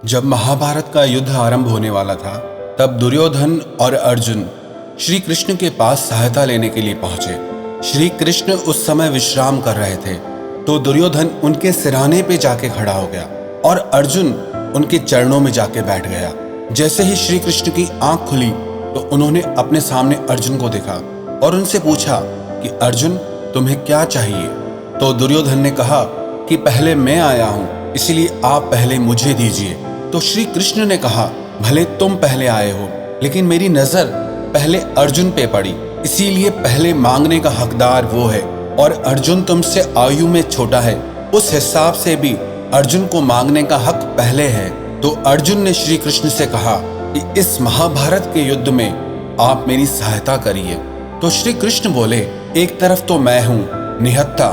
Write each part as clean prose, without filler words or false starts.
जब महाभारत का युद्ध आरंभ होने वाला था, तब दुर्योधन और अर्जुन श्री कृष्ण के पास सहायता लेने के लिए पहुंचे। श्री कृष्ण उस समय विश्राम कर रहे थे, तो दुर्योधन उनके सिरहाने पे जाके खड़ा हो गया और अर्जुन उनके चरणों में जाके बैठ गया। जैसे ही श्री कृष्ण की आंख खुली तो उन्होंने अपने सामने अर्जुन को देखा और उनसे पूछा कि अर्जुन, तुम्हें क्या चाहिए? तो दुर्योधन ने कहा कि पहले मैं आया हूं, इसलिए आप पहले मुझे दीजिए। तो श्री कृष्ण ने कहा, भले तुम पहले आए हो, लेकिन मेरी नजर पहले अर्जुन पे पड़ी, इसीलिए पहले मांगने का हकदार वो है। और अर्जुन तुमसे आयु में छोटा है, उस हिसाब से भी अर्जुन को मांगने का हक पहले है। तो अर्जुन ने श्री कृष्ण से कहा कि इस महाभारत के युद्ध में आप मेरी सहायता करिए। तो श्री कृष्ण बोले, एक तरफ तो मैं हूं निहत्था,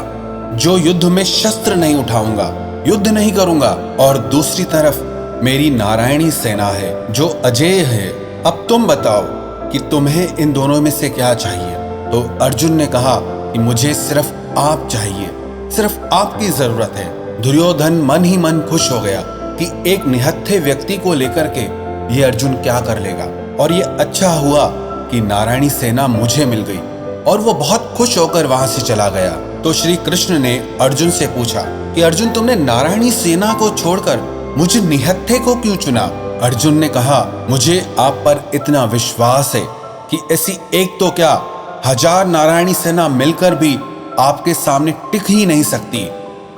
जो युद्ध में शस्त्र नहीं उठाऊंगा, युद्ध नहीं करूंगा, और दूसरी तरफ मेरी नारायणी सेना है जो अजेय है। अब तुम बताओ कि तुम्हें इन दोनों में से क्या चाहिए? तो अर्जुन ने कहा कि मुझे सिर्फ आप चाहिए, सिर्फ आपकी जरूरत है। दुर्योधन मन ही मन खुश हो गया कि एक निहत्थे व्यक्ति को लेकर के ये अर्जुन क्या कर लेगा, और ये अच्छा हुआ कि नारायणी सेना मुझे मिल गई। और वो बहुत खुश होकर वहां से चला गया। तो श्री कृष्ण ने अर्जुन से पूछा कि अर्जुन, तुमने नारायणी सेना को छोड़कर मुझे निहत्थे को क्यों चुना? अर्जुन ने कहा, मुझे आप पर इतना विश्वास है कि ऐसी एक तो क्या 1000 नारायणी सेना मिलकर भी आपके सामने टिक ही नहीं सकती।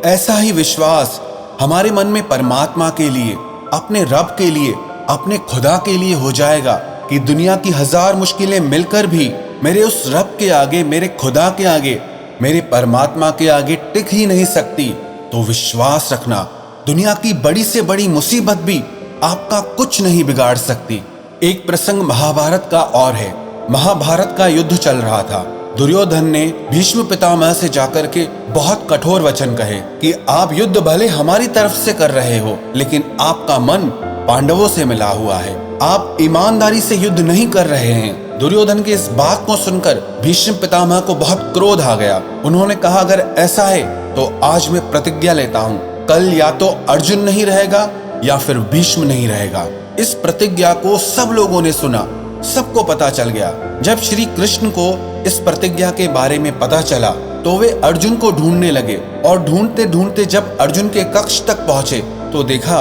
ऐसा ही विश्वास हमारे मन में परमात्मा के लिए, अपने रब के लिए, अपने खुदा के लिए हो जाएगा कि दुनिया की 1000 मुश्किलें मिलकर भी मेरे उस रब के आगे, मेरे खुदा के आगे, मेरे परमात्मा के आगे टिक ही नहीं सकती। तो विश्वास रखना, दुनिया की बड़ी से बड़ी मुसीबत भी आपका कुछ नहीं बिगाड़ सकती। एक प्रसंग महाभारत का और है। महाभारत का युद्ध चल रहा था। दुर्योधन ने भीष्म पितामह से जाकर के बहुत कठोर वचन कहे कि आप युद्ध भले हमारी तरफ से कर रहे हो, लेकिन आपका मन पांडवों से मिला हुआ है, आप ईमानदारी से युद्ध नहीं कर रहे हैं। दुर्योधन की इस बात को सुनकर भीष्म पितामह को बहुत क्रोध आ गया। उन्होंने कहा, अगर ऐसा है तो आज मैं प्रतिज्ञा लेता हूँ, कल या तो अर्जुन नहीं रहेगा या फिर भीष्म नहीं रहेगा। इस प्रतिज्ञा को सब लोगों ने सुना, सबको पता चल गया। जब श्री कृष्ण को इस प्रतिज्ञा के बारे में पता चला तो वे अर्जुन को ढूंढने लगे, और ढूंढते ढूंढते जब अर्जुन के कक्ष तक पहुंचे तो देखा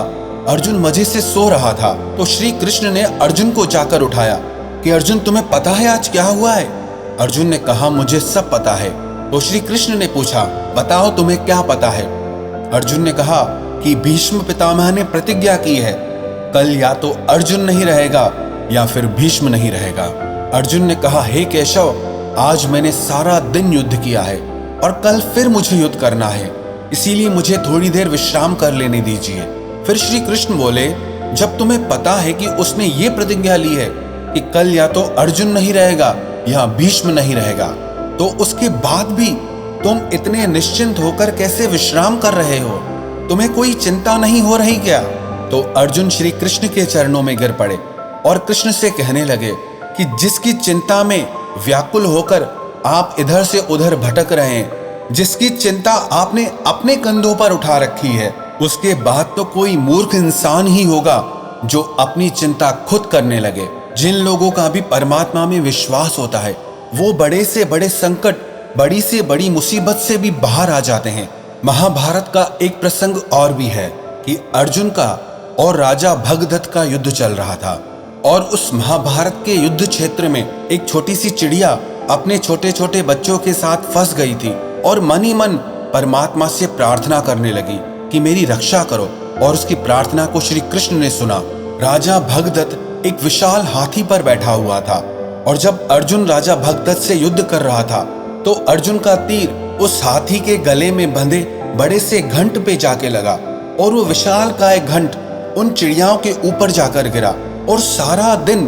अर्जुन मजे से सो रहा था। तो श्री कृष्ण ने अर्जुन को जाकर उठाया कि अर्जुन, तुम्हें पता है आज क्या हुआ है? अर्जुन ने कहा, मुझे सब पता है। तो श्री कृष्ण ने पूछा, बताओ तुम्हें क्या पता है? अर्जुन ने कहा कि भीष्म पितामह ने प्रतिज्ञा की है, कल या तो अर्जुन नहीं रहेगा या फिर भीष्म नहीं रहेगा। अर्जुन ने कहा, हे केशव, आज मैंने सारा दिन युद्ध किया है और कल फिर मुझे युद्ध करना है, इसीलिए मुझे थोड़ी देर विश्राम कर लेने दीजिए। फिर श्री कृष्ण बोले, जब तुम्हें पता है कि उसने ये प्रतिज्ञा ली है कि कल या तो अर्जुन नहीं रहेगा या भीष्म नहीं रहेगा, तो उसके बाद भी तुम इतने निश्चिंत होकर कैसे विश्राम कर रहे हो? तुम्हें कोई चिंता नहीं हो रही क्या? तो अर्जुन श्री कृष्ण के चरणों में गिर पड़े और कृष्ण से कहने लगे कि जिसकी चिंता में व्याकुल होकर आप इधर से उधर भटक रहे हैं, जिसकी चिंता आपने अपने कंधों पर उठा रखी है, उसके बाद तो कोई मूर्ख इंसान ही होगा जो अपनी चिंता खुद करने लगे। जिन लोगों का भी परमात्मा में विश्वास होता है, वो बड़े से बड़े संकट, बड़ी से बड़ी मुसीबत से भी बाहर आ जाते हैं। महाभारत का एक प्रसंग और भी है कि अर्जुन का और राजा भगदत्त का युद्ध चल रहा था, और उस महाभारत के युद्ध क्षेत्र में एक छोटी सी चिड़िया अपने छोटे छोटे बच्चों के साथ फंस गई थी और मन ही मन परमात्मा से प्रार्थना करने लगी कि मेरी रक्षा करो। और उसकी प्रार्थना को श्री कृष्ण ने सुना। राजा भगदत्त एक विशाल हाथी पर बैठा हुआ था, और जब अर्जुन राजा भगदत्त से युद्ध कर रहा था तो अर्जुन का तीर उस हाथी के गले में बंधे बड़े से घंट पे जाके लगा, और वो विशाल काय घंट उन चिड़ियाओं के ऊपर जाकर गिरा, और सारा दिन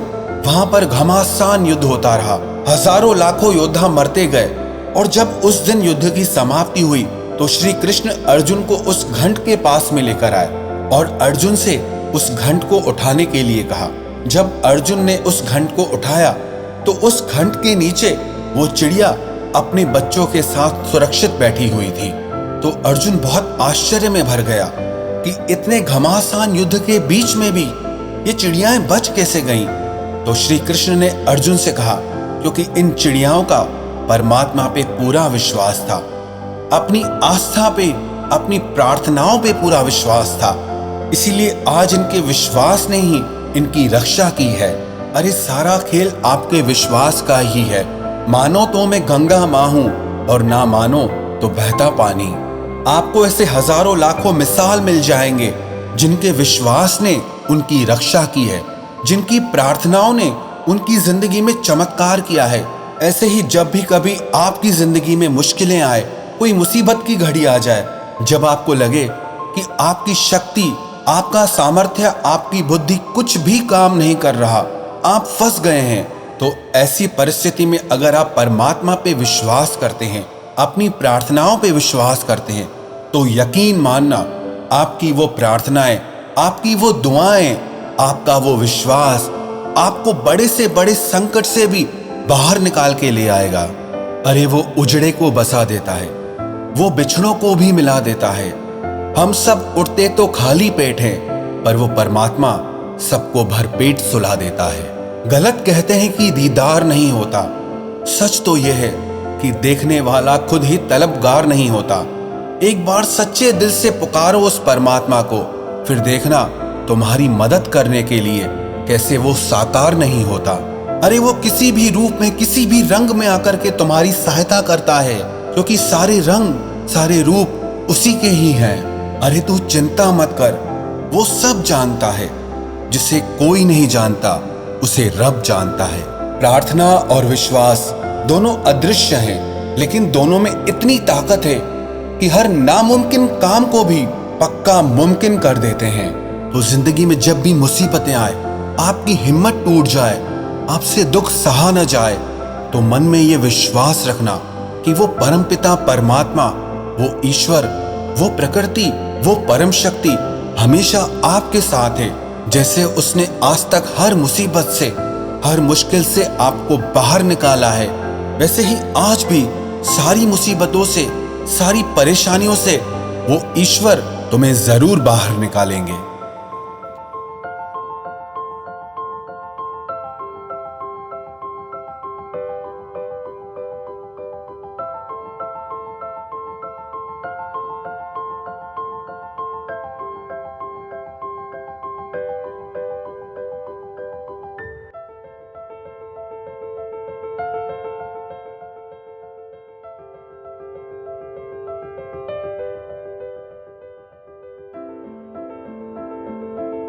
वहां पर घमासान युद्ध होता रहा। हजारों लाखों योद्धा मरते गए, और जब उस दिन युद्ध की समाप्ति हुई तो श्री कृष्ण अर्जुन को उस घंट के पास में लेकर आए और अर्जुन से उस घंट को उठाने के लिए कहा। जब अर्जुन ने उस घंट को उठाया तो उस घंट के नीचे वो चिड़िया अपने बच्चों के साथ सुरक्षित बैठी हुई थी। तो अर्जुन बहुत आश्चर्य में भर गया कि इतने घमासान युद्ध के बीच में भी ये चिड़ियाएं बच कैसे गईं? तो श्री कृष्ण ने अर्जुन से कहा, क्योंकि इन चिड़ियाओं का परमात्मा पे पूरा विश्वास था, अपनी आस्था पे, अपनी प्रार्थनाओं पे पूरा विश्वास था। इसीलिए आज इनके विश्वास ने ही इनकी रक्षा की है। अरे सारा खेल आपके विश्वास का ही है। मानो तो मैं गंगा मां हूं और ना मानो तो बहता पानी। आपको ऐसे हजारों लाखों मिसाल मिल जाएंगे जिनके विश्वास ने उनकी रक्षा की है, जिनकी प्रार्थनाओं ने उनकी जिंदगी में चमत्कार किया है। ऐसे ही जब भी कभी आपकी जिंदगी में मुश्किलें आए, कोई मुसीबत की घड़ी आ जाए, जब आपको लगे कि आपकी शक्ति, आपका सामर्थ्य, आपकी बुद्धि कुछ भी काम नहीं कर रहा, आप फंस गए हैं, तो ऐसी परिस्थिति में अगर आप परमात्मा पे विश्वास करते हैं, अपनी प्रार्थनाओं पे विश्वास करते हैं, तो यकीन मानना आपकी वो प्रार्थनाएं, आपकी वो दुआएं, आपका वो विश्वास आपको बड़े से बड़े संकट से भी बाहर निकाल के ले आएगा। अरे वो उजड़े को बसा देता है, वो बिछड़ों को भी मिला देता है। हम सब उठते तो खाली पेट हैं, पर वो परमात्मा सबको भरपेट सुला देता है। गलत कहते हैं कि दीदार नहीं होता, सच तो यह है कि देखने वाला खुद ही तलबगार नहीं होता। एक बार सच्चे दिल से पुकारो उस परमात्मा को, फिर देखना तुम्हारी मदद करने के लिए कैसे वो साकार नहीं होता। अरे वो किसी भी रूप में, किसी भी रंग में आकर के तुम्हारी सहायता करता है, क्योंकि सारे रंग, सारे रूप उसी के ही हैं। अरे तू चिंता मत कर, वो सब जानता है। जिसे कोई नहीं जानता उसे रब जानता है। प्रार्थना और विश्वास दोनों अदृश्य हैं, लेकिन दोनों में इतनी ताकत है कि हर नामुमकिन काम को भी पक्का मुमकिन कर देते हैं। तो जिंदगी में जब भी मुसीबतें आए, आपकी हिम्मत टूट जाए, आपसे दुख सहा न जाए, तो मन में ये विश्वास रखना कि वो परमपिता परमात्मा, वो ईश्वर, वो प्रकृति, वो परम शक्ति हमेशा आपके साथ है। जैसे उसने आज तक हर मुसीबत से, हर मुश्किल से आपको बाहर निकाला है, वैसे ही आज भी सारी मुसीबतों से, सारी परेशानियों से वो ईश्वर तुम्हें जरूर बाहर निकालेंगे।